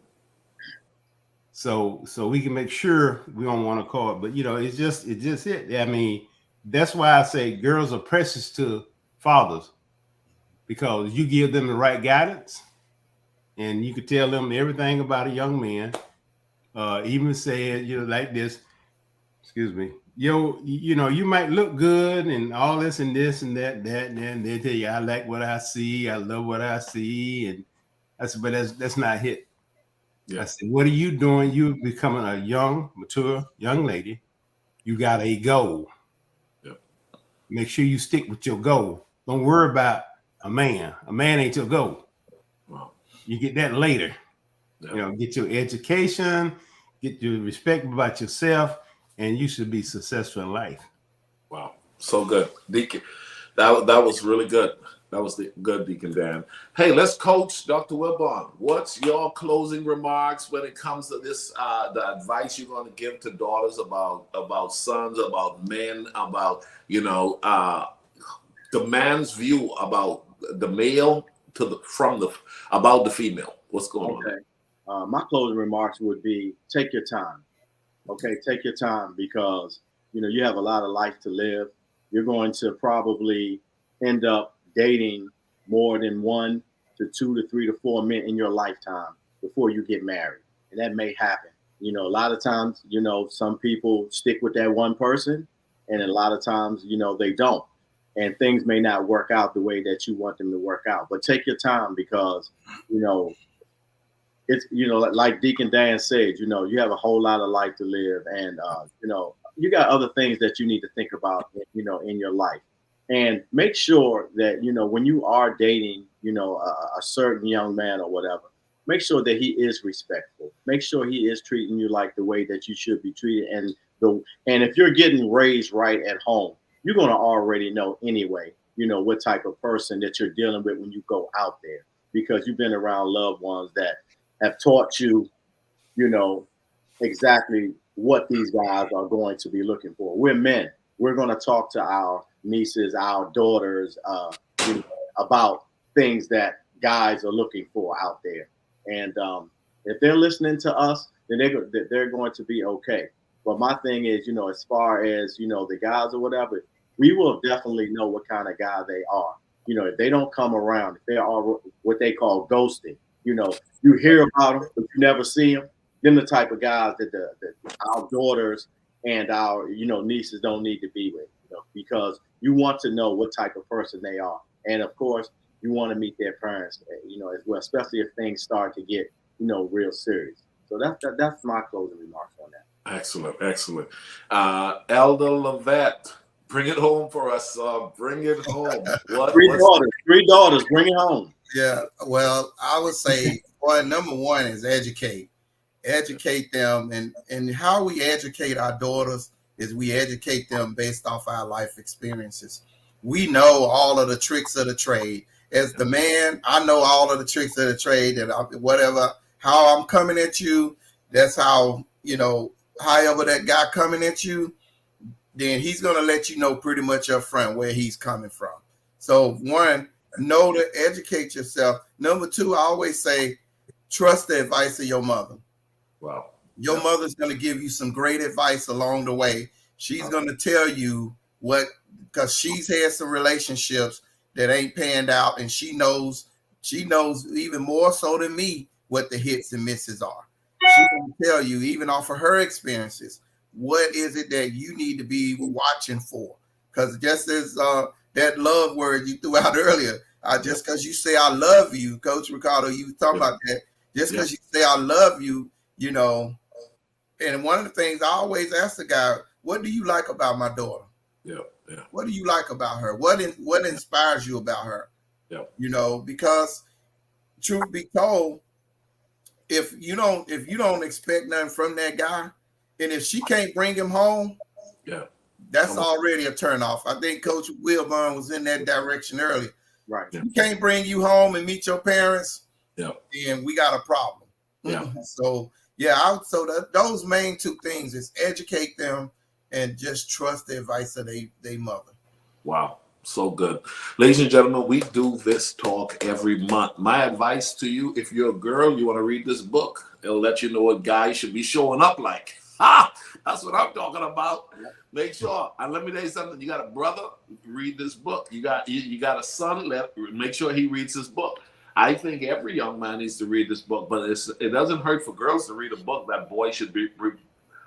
So we can make sure we don't want to call it. But it's just it. I mean, that's why I say girls are precious to fathers, because you give them the right guidance. And you could tell them everything about a young man. Even say like this. Excuse me. You might look good and all this and this and that, and they tell you, I like what I see, I love what I see, and I said, but that's not it. Yeah. I said, what are you doing? You becoming a young, mature young lady. You got a goal. Yep. Make sure you stick with your goal. Don't worry about a man. A man ain't your goal. Wow. You get that later. Yeah. Get your education, get your respect about yourself, and you should be successful in life. Wow. So good. Deacon, that was really good. That was good, Deacon Dan. Hey, let's coach Dr. Wilborn. What's your closing remarks when it comes to this, the advice you're going to give to daughters about sons, about men, about, the man's view about the male about the female? What's going on? My closing remarks would be, take your time. Okay, take your time, because, you have a lot of life to live. You're going to probably end up dating more than 1 to 2 to 3 to 4 men in your lifetime before you get married. And that may happen. A lot of times, some people stick with that one person, and a lot of times, they don't. And things may not work out the way that you want them to work out. But take your time, because, it's, you know, like Deacon Dan said, you know, you have a whole lot of life to live, and you know, you got other things that you need to think about, you know, in your life, and make sure that, you know, when you are dating, you know, a certain young man or whatever, make sure that he is respectful. Make sure he is treating you like the way that you should be treated, and if you're getting raised right at home, you're gonna already know anyway, you know, what type of person that you're dealing with when you go out there, because you've been around loved ones that have taught you, you know, exactly what these guys are going to be looking for. We're men. We're going to talk to our nieces, our daughters, you know, about things that guys are looking for out there. And if they're listening to us, then they're going to be okay. But my thing is, you know, as far as, you know, the guys or whatever, we will definitely know what kind of guy they are. You know, if they don't come around, if they are what they call ghosting, you know, you hear about them, but you never see them. Them the type of guys that our daughters and our, you know, nieces don't need to be with, you know, because you want to know what type of person they are. And of course, you want to meet their parents, you know, as well, especially if things start to get, you know, real serious. So that's my closing remarks on that. Excellent, excellent. Elder Levette, bring it home for us. Bring it home. Three daughters, bring it home. Yeah, well, I would say, well, number one is educate them, and how we educate our daughters is we educate them based off our life experiences. We know all of the tricks of the trade. As the man, I know all of the tricks of the trade, and whatever, how I'm coming at you, that's how, you know, however that guy coming at you, then he's going to let you know pretty much up front where he's coming from. So one, know to educate yourself. Number two, I always say, trust the advice of your mother. Wow. Your mother's going to give you some great advice along the way. She's going to tell you what, because she's had some relationships that ain't panned out, and she knows even more so than me what the hits and misses are. She's going to tell you, even off of her experiences, what is it that you need to be watching for. Because just as that love word you threw out earlier, just because you say I love you, Coach Ricardo, you talking about that. Just because you say I love you, you know. And one of the things I always ask the guy, what do you like about my daughter? Yeah. What do you like about her? What inspires you about her? Yeah. You know, because truth be told, if you don't expect nothing from that guy, and if she can't bring him home, that's already a turnoff. I think Coach Wilburn was in that direction earlier. Right. If he can't bring you home and meet your parents, then we got a problem. Yeah. So those main two things is educate them and just trust the advice of their mother. Wow. So good. Ladies and gentlemen, we do this talk every month. My advice to you, if you're a girl, you want to read this book, it'll let you know what guys should be showing up like. That's what I'm talking about. Make sure, and let me tell you something, you got a brother, read this book. You got a son, make sure he reads this book. I think every young man needs to read this book, but it doesn't hurt for girls to read a book that boys should be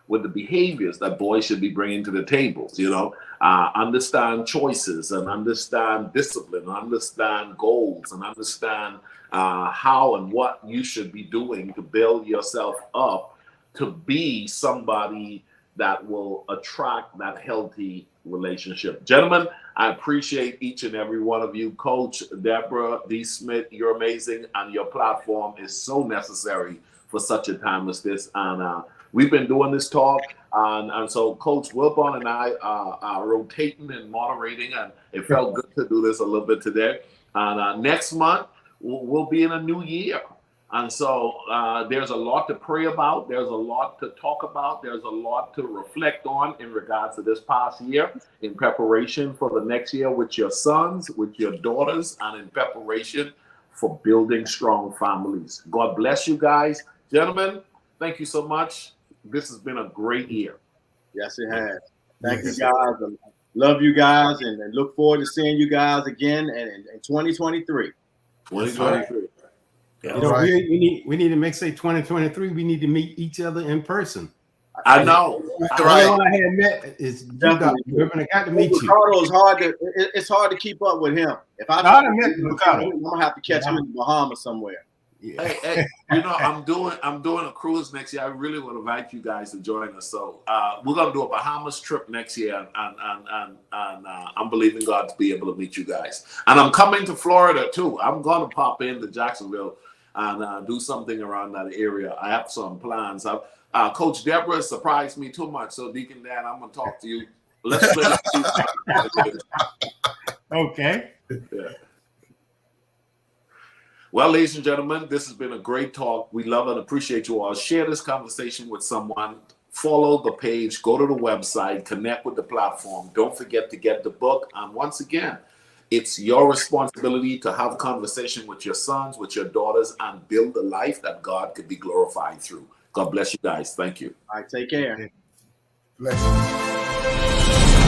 with the behaviors that boys should be bringing to the tables, you know, understand choices and understand discipline, understand goals, and understand how and what you should be doing to build yourself up to be somebody that will attract that healthy relationship. Gentlemen, I appreciate each and every one of you. Coach Deborah D. Smith, you're amazing, and your platform is so necessary for such a time as this. And we've been doing this talk, and so Coach Wilburn and I are rotating and moderating, and it felt good to do this a little bit today. And next month, we'll be in a new year. And so there's a lot to pray about. There's a lot to talk about. There's a lot to reflect on in regards to this past year in preparation for the next year with your sons, with your daughters, and in preparation for building strong families. God bless you guys. Gentlemen, thank you so much. This has been a great year. Yes, it has. Thank you, guys. Love you guys, and look forward to seeing you guys again in 2023. 2023. You know, we need to make say 2023. We need to meet each other in person. I know. The only one I had met is Ricardo. I got to meet you. Ricardo is it's hard to keep up with him. If I met Ricardo, I'm gonna have to catch him in the Bahamas somewhere. Yeah. Hey, you know, I'm doing a cruise next year. I really want to invite you guys to join us. So we're gonna do a Bahamas trip next year, and I'm believing God to be able to meet you guys. And I'm coming to Florida too. I'm gonna pop into Jacksonville and do something around that area. I have some plans. Coach Deborah surprised me too much. So Deacon Dan, I'm gonna talk to you. Let's split it. Okay. Yeah. Well, ladies and gentlemen, this has been a great talk. We love and appreciate you all. Share this conversation with someone. Follow the page. Go to the website. Connect with the platform. Don't forget to get the book. And once again, it's your responsibility to have a conversation with your sons, with your daughters, and build a life that God could be glorified through. God bless you guys. Thank you. All right, take care. Bless you.